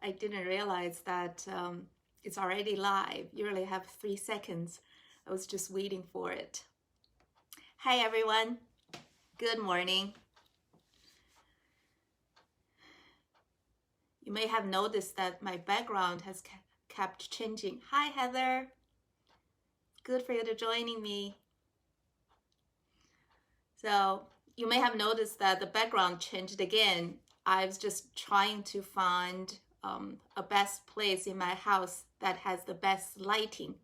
I didn't realize that it's already live. You only have 3 seconds. I was just waiting for it. Hi, everyone. Good morning. You may have noticed that my background has kept changing. Hi, Heather. Good for you to joining me. So you may have noticed that the background changed again. I was just trying to find a best place in my house that has the best lighting.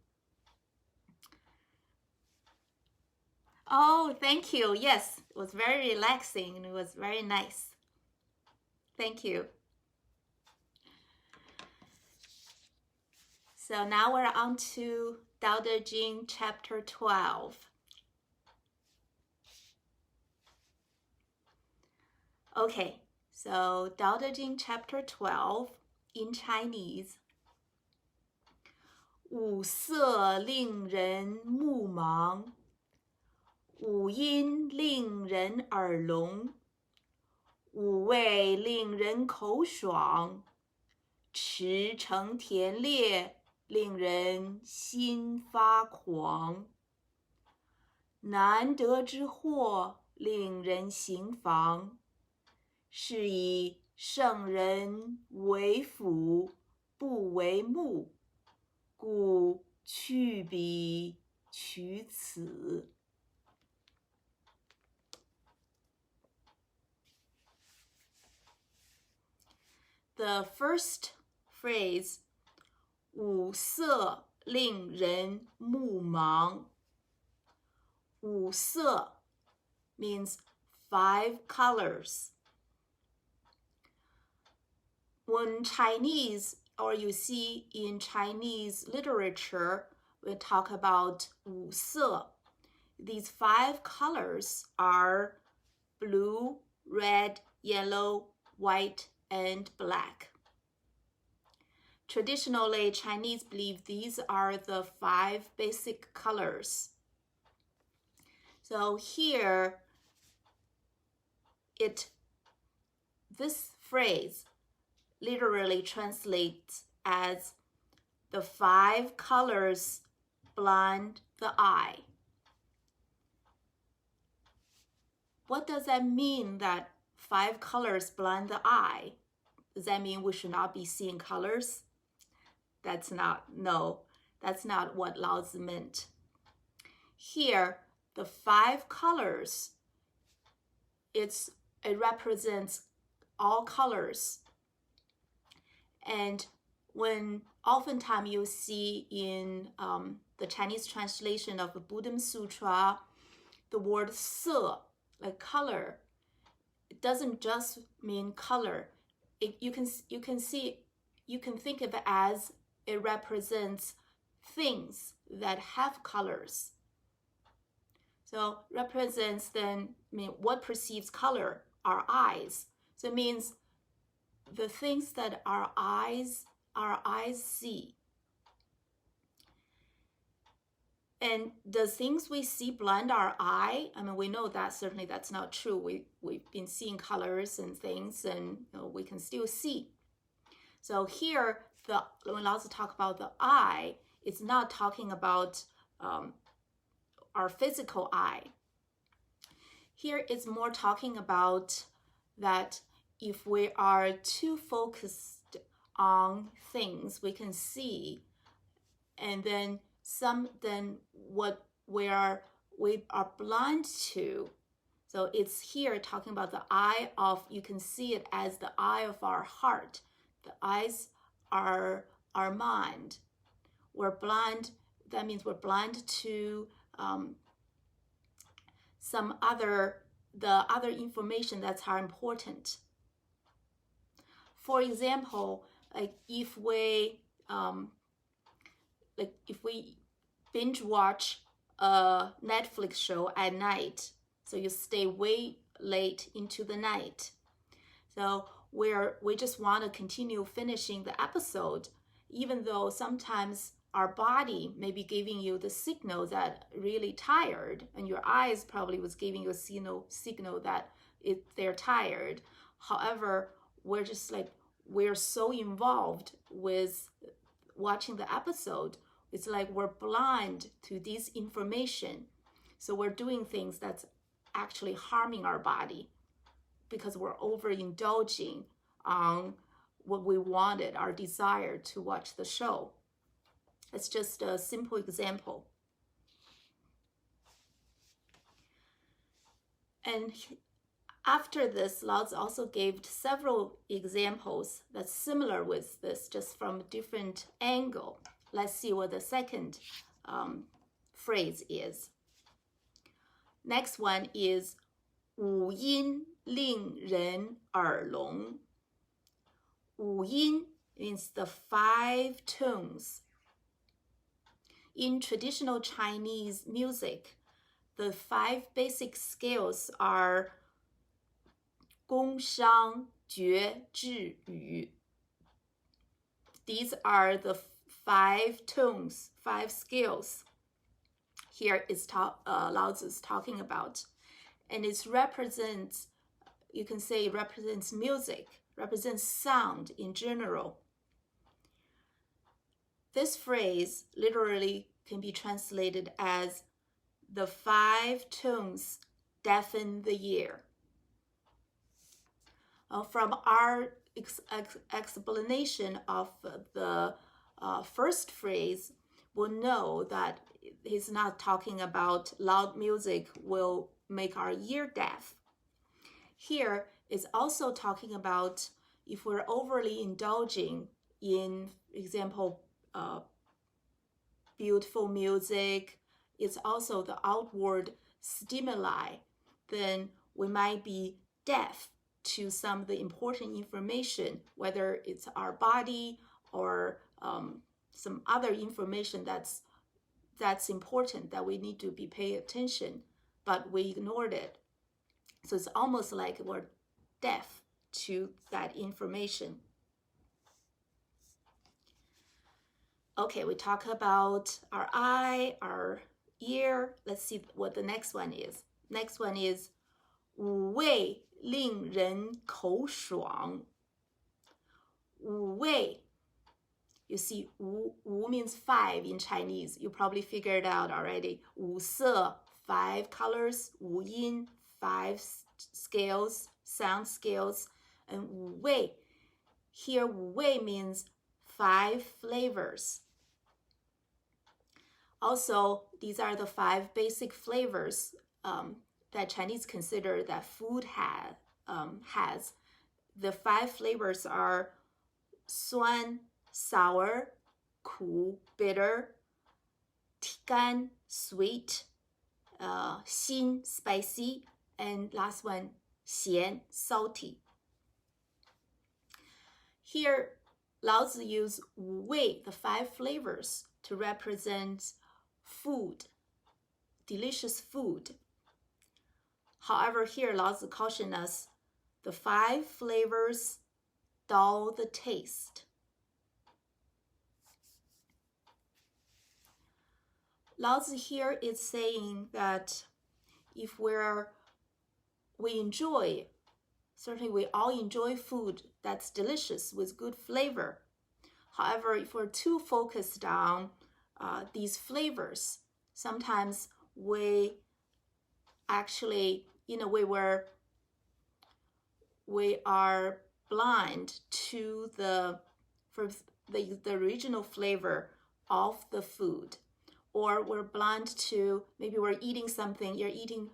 Oh, thank you. Yes, it was very relaxing and it was very nice. Thank you. So now we're on to Dao De Jing chapter 12. Okay, so Dao De Jing chapter 12 in Chinese. 五色令人目盲，五音令人耳聋，五味令人口爽，驰骋田猎令人心发狂。难得之货令人行妨，是以圣人为辅不为目，故去彼取此。The first phrase, 五色令人目盲。五色 means 5 colors. When Chinese, or you see in Chinese literature, we talk about 五色. These 5 colors are blue, red, yellow, white, and black. Traditionally, Chinese believe these are the 5 basic colors. So here, this phrase literally translates as the 5 colors blind the eye. What does that mean, that 5 colors blind the eye? Does that mean we should not be seeing colors? That's not what Lao Tzu meant. Here, the 5 colors, it represents all colors. And when oftentimes you see in the Chinese translation of the Buddhism Sutra, the word 色, like color, it doesn't just mean color. You can think of it as it represents things that have colors. So represents then, what perceives color? Our eyes. So it means the things that our eyes see. And does things we see blind our eye? We know that certainly that's not true. We've been seeing colors and things, and we can still see. So here, when Lao Tzu talk about the eye, it's not talking about our physical eye. Here it's more talking about that if we are too focused on things we can see, and then what we are blind to. So it's here talking about the eye of, you can see it as the eye of our heart. The eyes are our mind. We're blind, that means we're blind to the other information that's are important. For example, if we binge watch a Netflix show at night, so you stay way late into the night. So we just want to continue finishing the episode, even though sometimes our body may be giving you the signal that really tired, and your eyes probably was giving you a signal that they're tired. However, we're just we're so involved with watching the episode, it's like we're blind to this information. So we're doing things that's actually harming our body because we're overindulging on what we wanted, our desire to watch the show. It's just a simple example. And after this, Lao Tzu also gave several examples that's similar with this, just from a different angle. Let's see what the second phrase is. Next one is 五音令人耳聋. 五音 means the 5 tones. In traditional Chinese music, the 5 basic scales are 宫商角徵羽. These are the 5 tones, 5 scales. Here is Lao Tzu is talking about. And it represents, you can say it represents music, represents sound in general. This phrase literally can be translated as the 5 tones deafen the ear. From our explanation of the first phrase, we'll know that he's not talking about loud music will make our ear deaf. Here is also talking about if we're overly indulging in, example, beautiful music, it's also the outward stimuli, then we might be deaf to some of the important information, whether it's our body or some other information that's important that we need to be paying attention, but we ignored it. So it's almost like we're deaf to that information. Okay, we talk about our eye, our ear. Let's see what the next one is. Next one is 五味令人口爽. 五味. You see, 五 means 5 in Chinese. You probably figured out already. 五色, 5 colors. 五音, 5 scales, sound scales. And 五味. Here, 五味 means 5 flavors. Also, these are the 5 basic flavors that Chinese consider that food has. The 5 flavors are 酸, sour, 苦, bitter, 干, sweet, 辛, spicy, and last one, 咸, salty. Here, Lao Tzu used 五味, the 5 flavors, to represent food, delicious food. However, here Lao Tzu cautions us, the 5 flavors dull the taste. Lao Tzu here is saying that if we enjoy, certainly we all enjoy food that's delicious with good flavor. However, if we're too focused on these flavors, sometimes we actually, in a way, we are blind to the original flavor of the food, or we're blind to, maybe we're eating something, you're eating,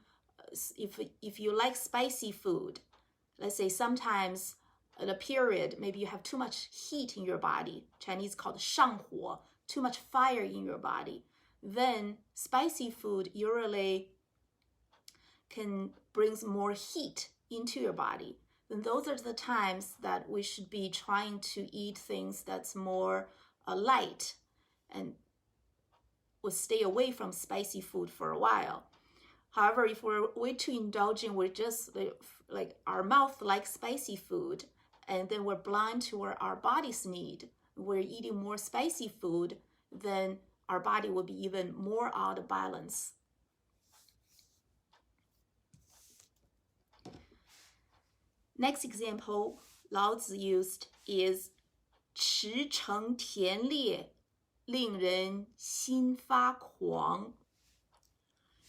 if you like spicy food, let's say sometimes at a period, maybe you have too much heat in your body, Chinese called 上火, too much fire in your body, then spicy food usually can bring more heat into your body. Then those are the times that we should be trying to eat things that's more light, and we'll stay away from spicy food for a while. However, if we're way too indulgent, we're just like our mouth likes spicy food, and then we're blind to what our bodies need. We're eating more spicy food, then our body will be even more out of balance. Next example, Lao Tzu used is 驰骋田猎，令人心发狂。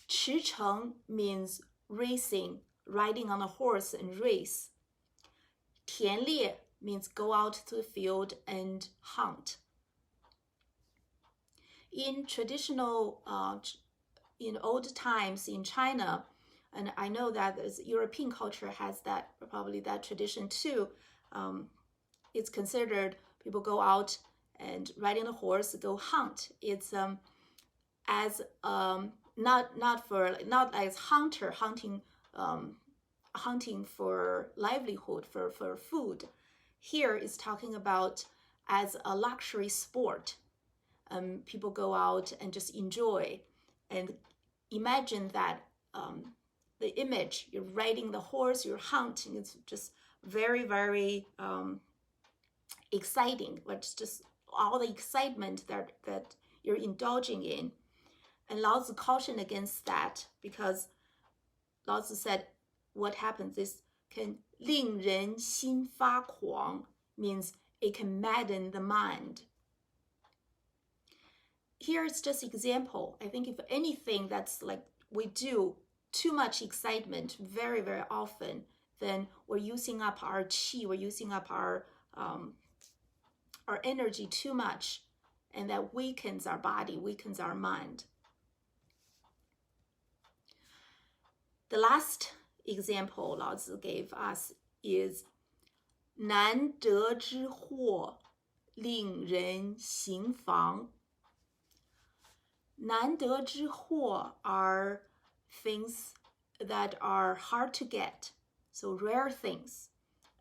驰骋 means racing, riding on a horse and race. 田猎 means go out to the field and hunt. In traditional, in old times in China, and I know that European culture has that, probably that tradition too. It's considered people go out and riding a horse, go hunt. It's as not as hunter hunting for livelihood, for food. Here is talking about as a luxury sport. People go out and just enjoy, and imagine that the image, you're riding the horse, you're hunting, it's just very, very exciting, but it's just all the excitement that you're indulging in. And Lao Tzu cautioned against that, because Lao Tzu said what happens is can 令人心发狂, means it can madden the mind. Here it's just example. I think if anything that's like we do too much excitement very, very often, then we're using up our qi, we're using up our energy too much, and that weakens our body, weakens our mind. The last example Lao Tzu gave us is 难得之货，令人行妨。难得之货 are things that are hard to get, so rare things.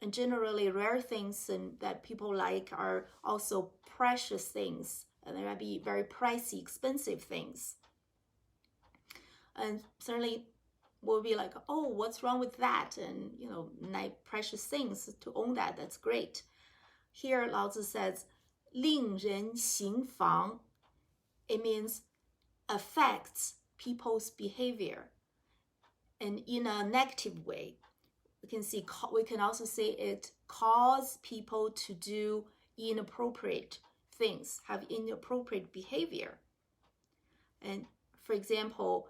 And generally rare things and that people like are also precious things, and they might be very pricey, expensive things. And certainly we'll be like, oh, what's wrong with that? And nice precious things, to own that, that's great. Here Lao Tzu says 令人行妨. It means affects people's behavior, and in a negative way. We can also say it cause people to do inappropriate things, have inappropriate behavior. And for example,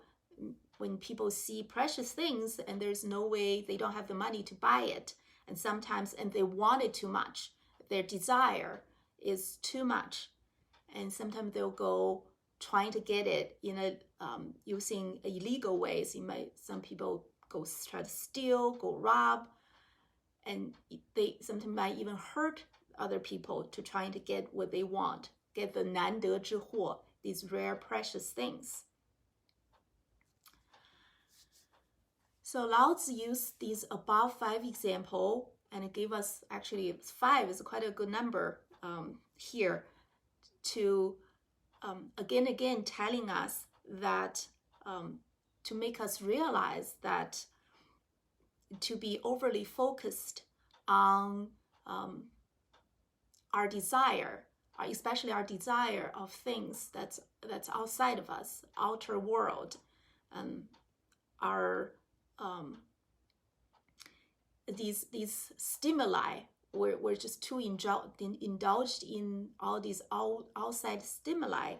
when people see precious things and there's no way, they don't have the money to buy it, and sometimes, and they want it too much, their desire is too much, and sometimes they'll go trying to get it using illegal ways. Some people go try to steal, go rob, and they sometimes might even hurt other people to trying to get what they want, get the 难得之货, these rare precious things. So Lao Tzu used these above 5 examples, and it gave us, actually 5 is quite a good number here, to again telling us that to make us realize that to be overly focused on our desire, especially our desire of things that's outside of us, outer world, our these stimuli, we're just too indulged in all these outside stimuli,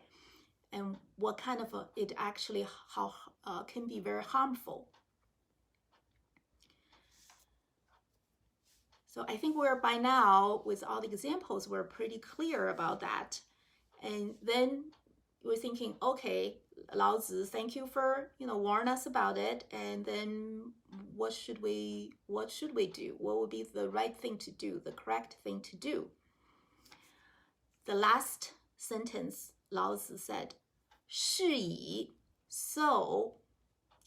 and what kind of it actually can be very harmful. So I think we're by now, with all the examples, we're pretty clear about that. And then we're thinking, okay, Lao Tzu, thank you for warn us about it. And then what should we do? What would be the right thing to do, the correct thing to do? The last sentence, Lao Tzu said, 是以, so,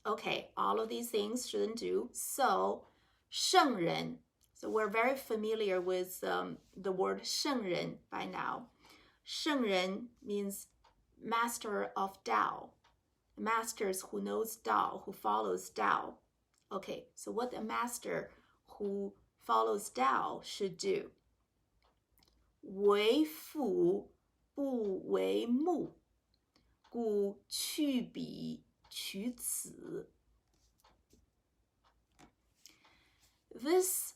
okay, all of these things shouldn't do. So, 圣人. So we're very familiar with the word 圣人 by now. 圣人 means master of Dao, masters who knows Dao, who follows Dao. Okay, so what a master who follows Dao should do. 为父不为目，故去彼取此. This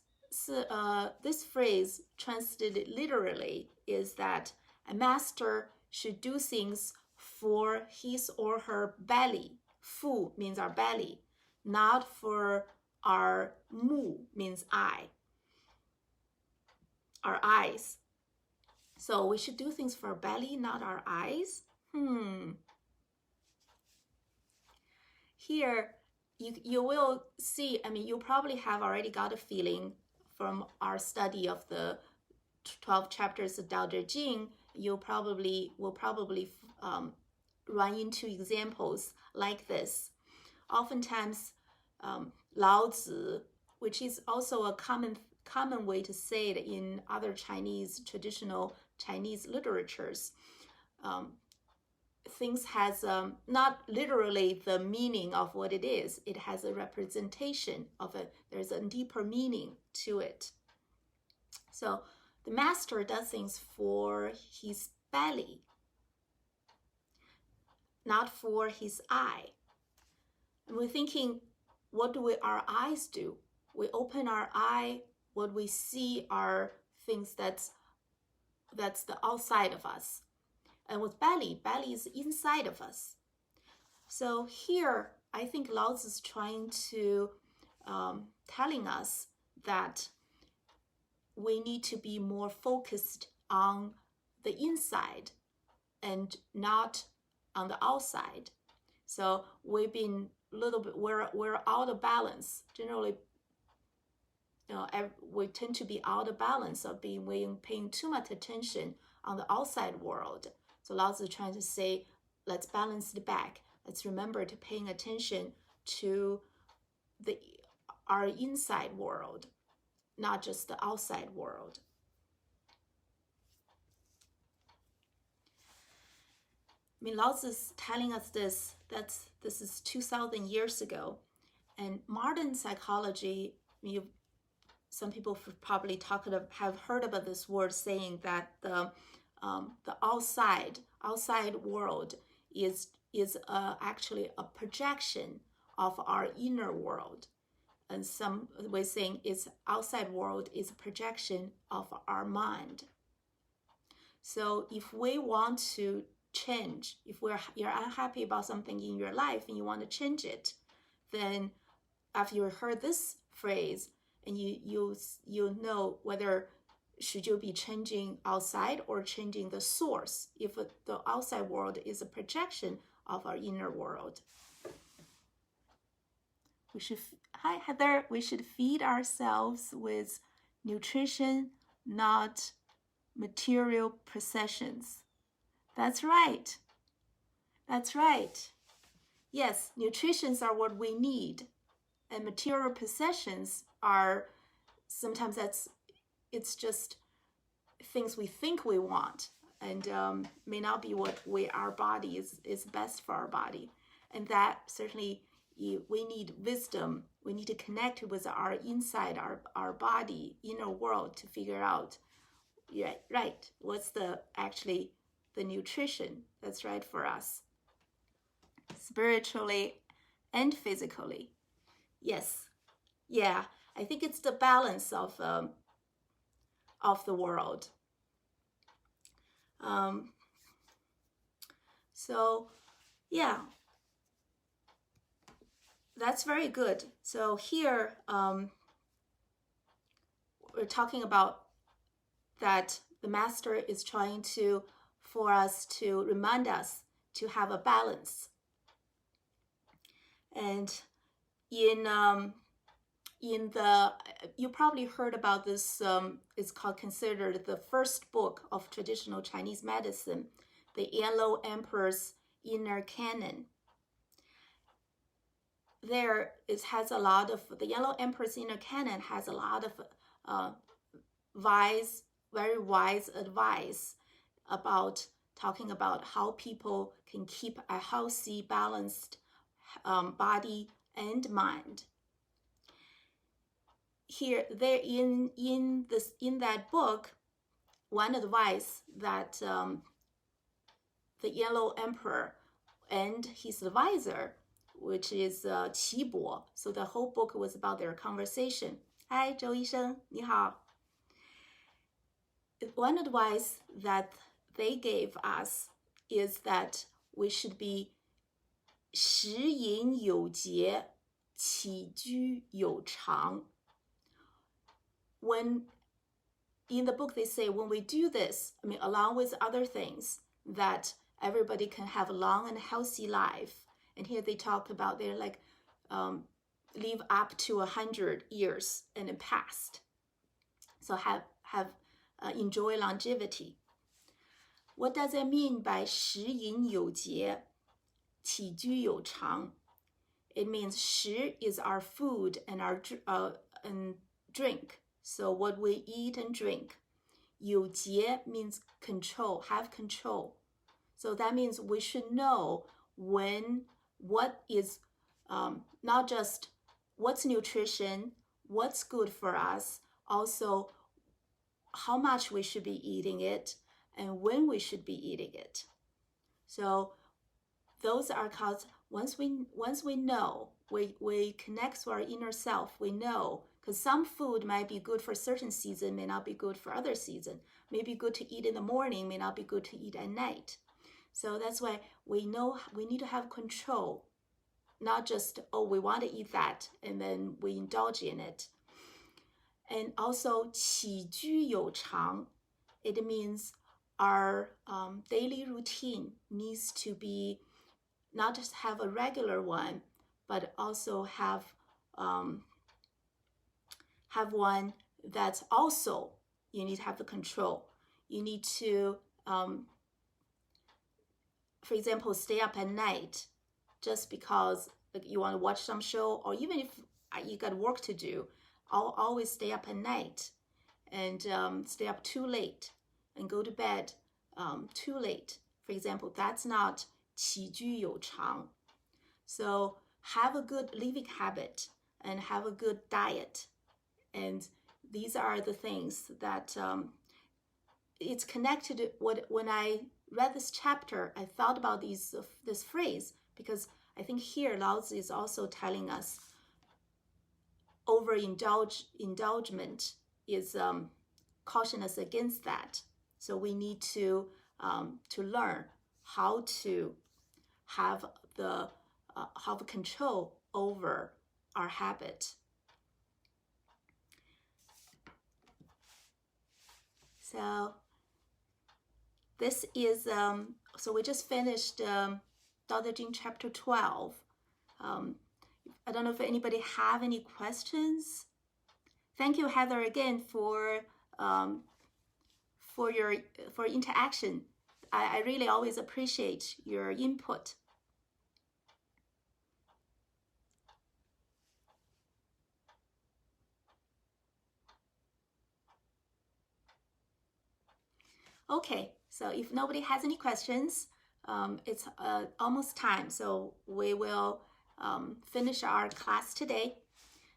this phrase translated literally is that a master should do things for his or her belly. Fu means our belly, not for our mu means eye, our eyes. So we should do things for our belly, not our eyes. Here, you will see, I mean, you probably have already got a feeling from our study of the 12 chapters of Dao De Jing. You will probably run into examples like this. Oftentimes, Lao Tzu, which is also a common way to say it in other traditional Chinese literatures, things has not literally the meaning of what it is. It has a representation of it. There's a deeper meaning to it. So the master does things for his belly, not for his eye. And we're thinking, what do our eyes do? We open our eye, what we see are things that's the outside of us. And with belly is inside of us. So here, I think Lao Tzu is trying to telling us that we need to be more focused on the inside and not on the outside. So we've been we're out of balance. Generally, we tend to be out of balance of paying too much attention on the outside world. So Lao Tzu is trying to say, let's balance it back. Let's remember to paying attention to our inside world, not just the outside world. I mean, Lao Tzu is telling us this is 2,000 years ago. And modern psychology, some people probably have heard about this word saying that the outside world is actually a projection of our inner world. And some way saying outside world is a projection of our mind. So if we want to change, if you're unhappy about something in your life and you want to change it, then after you heard this phrase, and you know whether should you be changing outside or changing the source, if the outside world is a projection of our inner world. Hi Heather, we should feed ourselves with nutrition, not material possessions. That's right. Yes, nutritions are what we need, and material possessions are sometimes it's just things we think we want, and may not be what our body is best for our body. And that certainly we need wisdom. We need to connect with our inside, our body, inner world to figure out, right, what's the nutrition that's right for us, spiritually and physically. Yes, yeah, I think it's the balance of the world. So yeah, that's very good. So here we're talking about that the master is trying for us to remind us to have a balance. And you probably heard about this, it's considered the first book of traditional Chinese medicine, the Yellow Emperor's Inner Canon. The Yellow Emperor's Inner Canon has a lot of very wise advice about talking about how people can keep a healthy, balanced body and mind. Here, there in that book, one advice that the Yellow Emperor and his advisor, which is Qi Bo, so the whole book was about their conversation. Hi, 周医生，你好。One advice that they gave us is that we should be 食饮有节，起居有常。When in the book they say when we do this, I mean, along with other things, that everybody can have a long and healthy life. And here they talk about they're like live up to 100 years in the past. So have enjoy longevity. What does it mean by 食饮有节，起居有常? It means 食 is our food and our and drink. So what we eat and drink. 有节 means control, have control. So that means we should know what is not just what's nutrition, what's good for us, also how much we should be eating it and when we should be eating it. So those are called, once we know, we connect to our inner self, we know, because some food might be good for certain season, may not be good for other season. May be good to eat in the morning, may not be good to eat at night. So that's why we know we need to have control, not just, oh, we want to eat that, and then we indulge in it. And also, 起居有常, it means our daily routine needs to be not just have a regular one, but also have one that's also, you need to have the control. You need to, for example, stay up at night just because you want to watch some show, or even if you got work to do, I'll always stay up at night and stay up too late and go to bed too late. For example, that's not 起居有常. So have a good living habit and have a good diet. And these are the things that it's connected. When I read this chapter, I thought about this phrase, because I think here Lao Tzu is also telling us overindulgement is caution us against that. So we need to learn how to have control over our habit. So this is so we just finished Dao De Jing chapter 12. I don't know if anybody have any questions. Thank you, Heather, again for interaction. I really always appreciate your input. Okay, so if nobody has any questions, it's almost time. So we will finish our class today.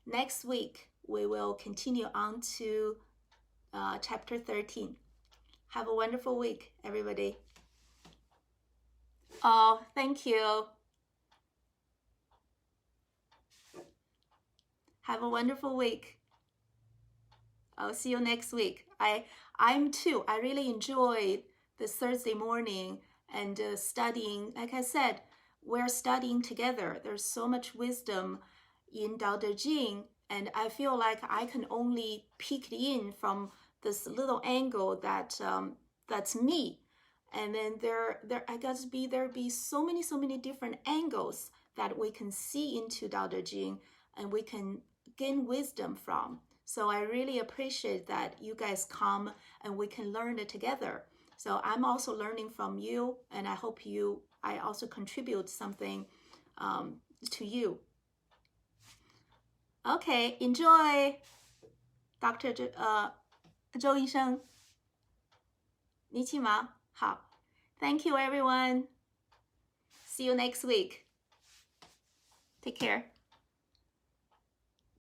Next week, we will continue on to chapter 13. Have a wonderful week, everybody. Oh, thank you. Have a wonderful week. I'll see you next week. I'm too. I really enjoyed this Thursday morning and studying. Like I said, we're studying together. There's so much wisdom in Dao De Jing, and I feel like I can only peek in from this little angle that's me. And then there be so many different angles that we can see into Dao De Jing and we can gain wisdom from. So I really appreciate that you guys come and we can learn it together. So I'm also learning from you, and I hope I also contribute something to you. Okay, enjoy, Dr. 周医生。你起吗？好。Thank you, everyone. See you next week. Take care.